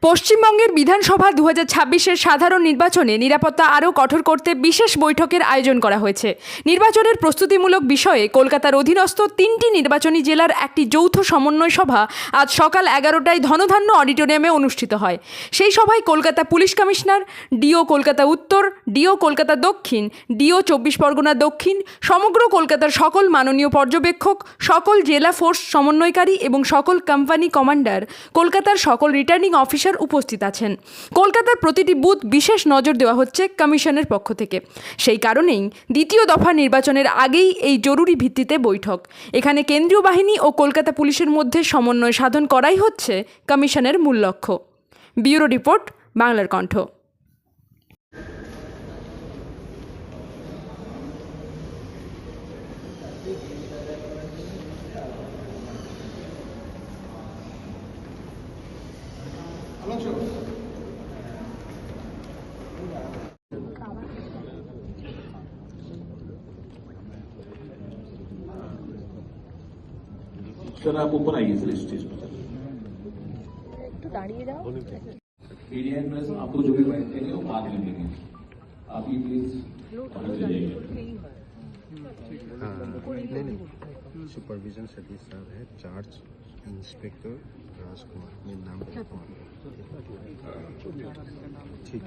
পশ্চিমবঙ্গের বিধানসভা 2026-এর সাধারণ নির্বাচনে নিরাপত্তা আরও কঠোর করতে বিশেষ বৈঠকের আয়োজন করা হয়েছে। নির্বাচনের প্রস্তুতিমূলক বিষয়ে কলকাতার অধীনস্থ 3টি নির্বাচনী জেলার একটি যৌথ সমন্বয় সভা আজ সকাল 11টায় ধনধান্য অডিটোরিয়ামে অনুষ্ঠিত হয়। সেই সভায় Kolkata police commissioner, DO Kolkata উত্তর, ডিও কলকাতা দক্ষিণ, ডিও 24 পরগনা দক্ষিণ, সমগ্র কলকাতার সকল মাননীয় পর্যবেক্ষক, সকল জেলা ফোর্স সমন্বয়কারী এবং সকল কোম্পানি কমান্ডার, কলকাতার সকল রিটার্নিং অফিসার উপস্থিত আছেন। কলকাতার প্রতিটি বুথ বিশেষ নজর দেওয়া হচ্ছে কমিশনের পক্ষ থেকে। সেই কারণেই দ্বিতীয় দফা নির্বাচনের আগেই এই জরুরি ভিত্তিতে বৈঠক। এখানে কেন্দ্রীয় বাহিনী ও কলকাতা পুলিশের মধ্যে সমন্বয় সাধন করাই হচ্ছে কমিশনের মূল লক্ষ্য। ব্যুরো রিপোর্ট, বাংলার কণ্ঠ। सर आप ऊपर आइए सर स्टेज पर। मीडिया प्रेस आपको जो भी बैठते हैं वो बाद में लेंगे, आप ये प्लीज सुपरविजन सतीश साहब है, चार्ज इंस्पेक्टर राजकुमार, मेरा नाम राजकुमार। ठीक।